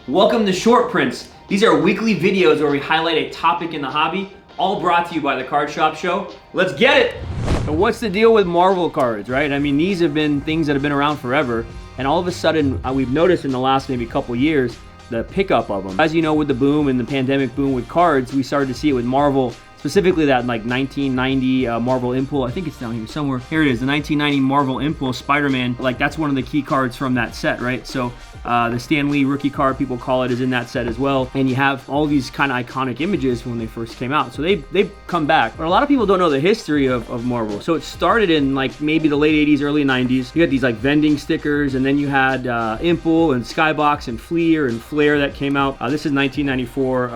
Welcome to Short Prints. These are weekly videos where we highlight a topic in the hobby, all brought to you by the Card Shop Show. Let's get it! So what's the deal with Marvel cards, right? I mean, these have been things that have been around forever, and all of a sudden, we've noticed in the last maybe couple years, the pickup of them. As you know, with the boom and the pandemic boom with cards, we started to see it with Marvel, specifically that like 1990 Marvel Impulse. I think it's down here somewhere. Here it is, the 1990 Marvel Impulse Spider-Man. Like, that's one of the key cards from that set, right? So the Stan Lee rookie card, people call it, is in that set as well. And you have all these kind of iconic images when they first came out. So they've come back. But a lot of people don't know the history of Marvel. So it started in like maybe the late 80s, early 90s. You had these like vending stickers, and then you had Impul and Skybox and Fleer and Flare that came out. This is 1994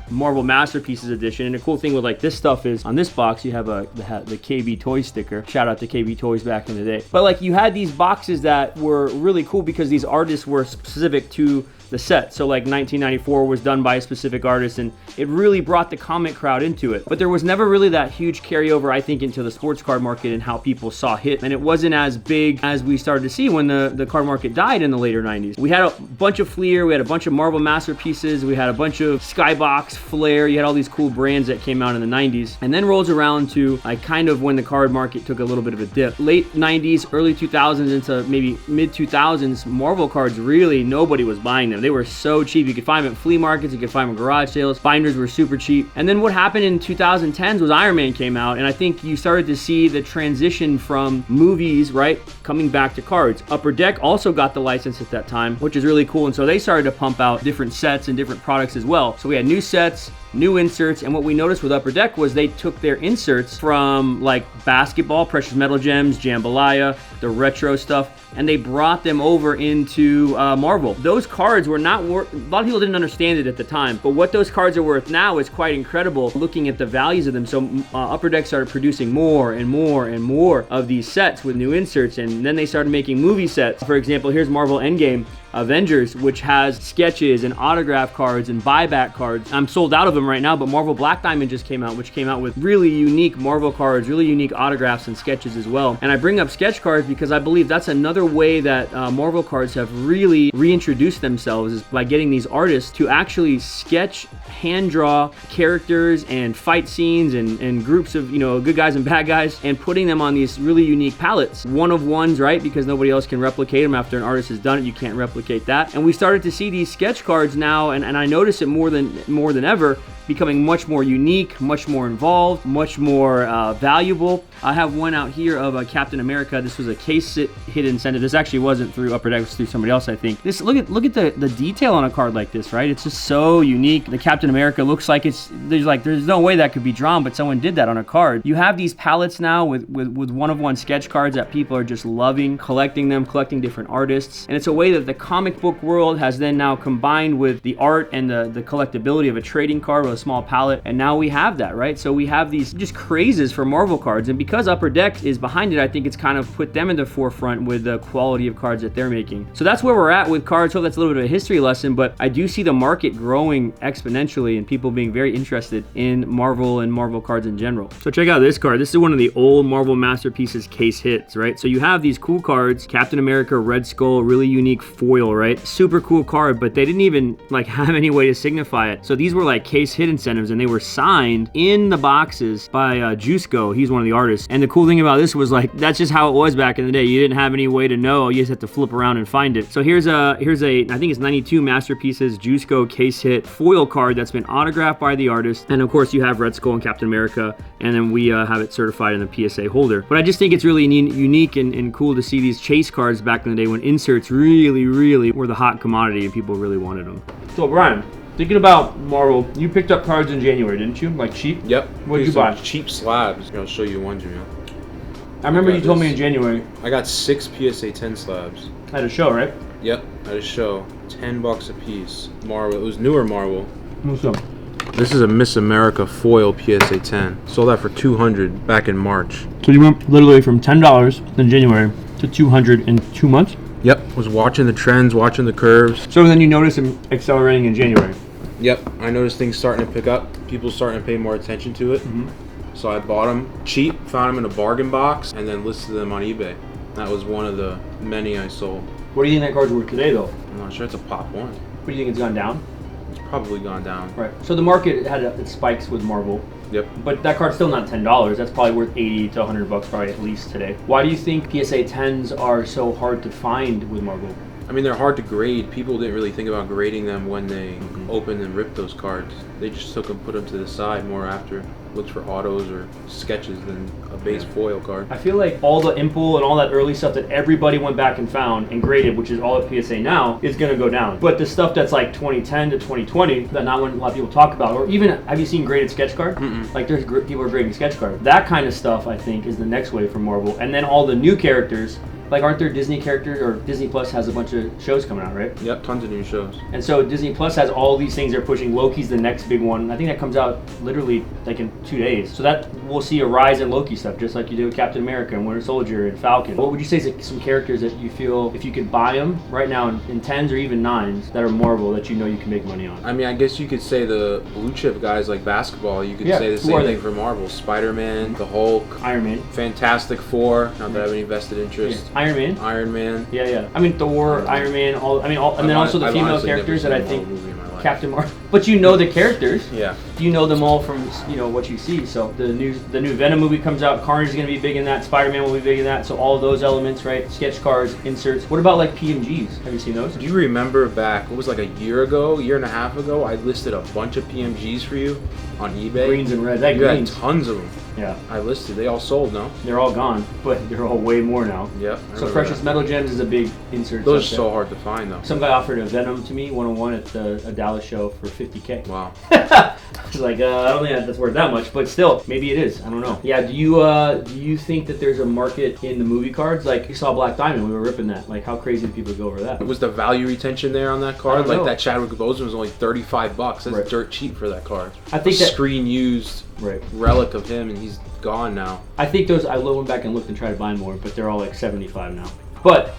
Marvel Masterpieces edition. And the cool thing with like this stuff is on this box you have the KB Toys sticker. Shout out to KB Toys back in the day. But like you had these boxes that were really cool because these artists were specific to the set. So like 1994 was done by a specific artist, and it really brought the comic crowd into it. But there was never really that huge carryover, I think, into the sports card market and how people saw hit. And it wasn't as big as we started to see when the card market died in the later 90s. We had a bunch of Fleer, we had a bunch of Marvel Masterpieces, we had a bunch of Skybox, Flare, you had all these cool brands that came out in the 90s. And then rolls around to like kind of when the card market took a little bit of a dip. Late 90s, early 2000s into maybe mid 2000s, Marvel cards really, nobody was buying them. They were so cheap. You could find them at flea markets, you could find them at garage sales. Binders were super cheap. And then what happened in 2010s was Iron Man came out, and I think you started to see the transition from movies, right, coming back to cards. Upper Deck also got the license at that time, which is really cool. And so they started to pump out different sets and different products as well. So we had new sets, new inserts, and what we noticed with Upper Deck was they took their inserts from like basketball, Precious Metal Gems, Jambalaya, the retro stuff, and they brought them over into Marvel. Those cards were not worth, a lot of people didn't understand it at the time, but what those cards are worth now is quite incredible looking at the values of them. So Upper Deck started producing more and more and more of these sets with new inserts, and then they started making movie sets. For example, here's Marvel Endgame Avengers, which has sketches and autograph cards and buyback cards. I'm sold out of them right now, but Marvel Black Diamond just came out, which came out with really unique Marvel cards, really unique autographs and sketches as well. And I bring up sketch cards because I believe that's another way that Marvel cards have really reintroduced themselves, is by getting these artists to actually sketch, hand draw characters and fight scenes and groups of, you know, good guys and bad guys, and putting them on these really unique palettes. One of ones, right? Because nobody else can replicate them. After an artist has done it, you can't replicate that. And we started to see these sketch cards now, and I notice it more than ever, becoming much more unique, much more involved, much more valuable. I have one out here of Captain America. This was a case hit incentive. This actually wasn't through Upper Deck, it was through somebody else, I think. This, look at the detail on a card like this, right? It's just so unique. The Captain America looks like there's no way that could be drawn, but someone did that on a card. You have these palettes now with one-of-one sketch cards that people are just loving, collecting them, collecting different artists. And it's a way that the comic book world has then now combined with the art and the collectability of a trading card with a small palette, and now we have that, right? So we have these just crazes for Marvel cards, and because Upper Deck is behind it, I think it's kind of put them in the forefront with the quality of cards that they're making. So that's where we're at with cards. Hope that's a little bit of a history lesson, but I do see the market growing exponentially and people being very interested in Marvel and Marvel cards in general. So check out this card. This is one of the old Marvel Masterpieces case hits, right? So you have these cool cards, Captain America, Red Skull, really unique foil, right? Super cool card, but they didn't even like have any way to signify it. So these were like case hit incentives, and they were signed in the boxes by Juiceco. He's one of the artists. And the cool thing about this was like, that's just how it was back in the day. You didn't have any way to know. You just had to flip around and find it. So here's a I think it's 92 Masterpieces Juiceco case hit foil card that's been autographed by the artist. And of course you have Red Skull and Captain America, and then we have it certified in the PSA holder. But I just think it's really unique and cool to see these chase cards back in the day when inserts really were the hot commodity and people really wanted them. So Brian, thinking about Marvel, you picked up cards in January, didn't you? Like cheap? Yep. What did you buy? Cheap slabs. I'll show you one, Jameel. I remember you told me in January. I got 6 PSA 10 slabs. At a show, right? Yep, at a show. $10 a piece. Marvel. It was newer Marvel. What's up? This is a Miss America foil PSA 10. Sold that for $200 back in March. So you went literally from $10 in January to $200 in 2 months? Yep. Was watching the trends, watching the curves. So then you noticed them accelerating in January? Yep. I noticed things starting to pick up. People starting to pay more attention to it. Mm-hmm. So I bought them cheap, found them in a bargain box, and then listed them on eBay. That was one of the many I sold. What do you think that card's worth today, though? I'm not sure. It's a pop one. What do you think, it's gone down? Probably gone down. Right. So the market had its spikes with Marvel. Yep. But that card's still not $10. That's probably worth 80 to 100 bucks probably at least today. Why do you think PSA 10s are so hard to find with Marvel? I mean, they're hard to grade. People didn't really think about grading them when they opened and ripped those cards. They just took them, put them to the side more after. Looked for autos or sketches than a base foil card. I feel like all the Impul and all that early stuff that everybody went back and found and graded, which is all at PSA now, is going to go down. But the stuff that's like 2010 to 2020, that not when a lot of people talk about, or even, have you seen graded sketch card? Like there's people are grading sketch card. That kind of stuff, I think, is the next wave for Marvel. And then all the new characters, like aren't there Disney characters, or Disney Plus has a bunch of shows coming out, right? Yep, tons of new shows. And so Disney Plus has all these things they're pushing. Loki's the next big one. I think that comes out literally like in 2 days. So that we'll see a rise in Loki stuff, just like you did with Captain America and Winter Soldier and Falcon. What would you say is like some characters that you feel, if you could buy them right now in 10s or even 9s that are Marvel, that you know you can make money on? I mean, I guess you could say the blue chip guys like basketball, you could say the same thing for Marvel. Spider-Man, the Hulk, Iron Man, Fantastic Four, not that I have any vested interest. Yeah. Iron Man. Yeah. I mean, Thor, Iron Man, and then also the female characters that I think Captain Marvel. But you know the characters. Yeah. You know them all from what you see. So the new Venom movie comes out. Carnage is going to be big in that. Spider-Man will be big in that. So all of those elements, right? Sketch cards, inserts. What about like PMGs? Have you seen those? Do you remember back? What was like a year and a half ago? I listed a bunch of PMGs for you on eBay. Greens and reds. You had tons of them. Yeah. I listed. They all sold, no? They're all gone, but they're all way more now. Yep. So Precious Metal Gems is a big insert. Those are so hard to find, though. Some guy offered a Venom to me, 101 at a Dallas show for $50K. Wow. I was like, I don't think that's worth that much, but still, maybe it is. I don't know. Yeah. Do you think that there's a market in the movie cards? Like you saw Black Diamond, we were ripping that. Like how crazy did people go over that? Was the value retention there on that card? Like know. that Chadwick Boseman was only $35. That's dirt cheap for that card. I think that screen used relic of him, and he's gone now. I think those. I went back and looked and tried to buy more, but they're all like 75 now. But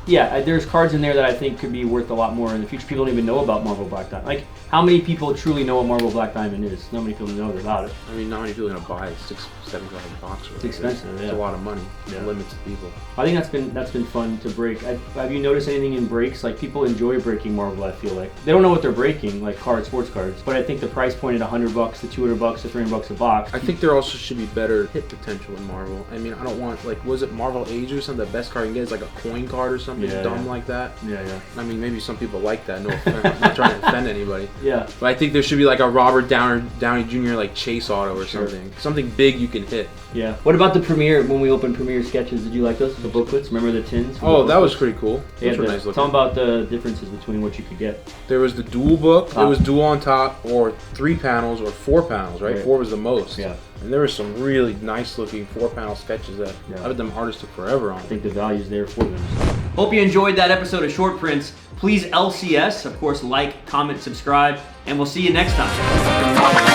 yeah, there's cards in there that I think could be worth a lot more in the future. People don't even know about Marvel Black Diamond. Like, how many people truly know what Marvel Black Diamond is? Not many people know about it. I mean, not many people are gonna buy it. $6-7 It's expensive. It's a lot of money. Yeah. Limits to people. I think that's been fun to break. Have you noticed anything in breaks? Like people enjoy breaking Marvel. I feel like they don't know what they're breaking, like sports cards. But I think the price point at $100 to $200 to $300 a box. I think there also should be better hit potential in Marvel. I mean, I don't want was it Marvel Age or something? The best card you can get is like a coin card or something dumb like that. Yeah. I mean, maybe some people like that. No offense. I'm not trying to offend anybody. Yeah. But I think there should be like a Robert Downey Jr. like Chase auto or something. Something big you can hit. Yeah. What about the Premiere? When we opened Premiere sketches, did you like those? The booklets? Remember the tins? Oh, that was pretty cool. Those were nice looking. Tell them about the differences between what you could get. There was the dual book. It was dual on top, or 3 panels, or 4 panels, right? 4 was the most. Yeah. And there were some really nice looking 4-panel sketches that I bet them artists took forever on. I think the value's there for them. Hope you enjoyed that episode of Short Prints. Please LCS, of course, like, comment, subscribe, and we'll see you next time.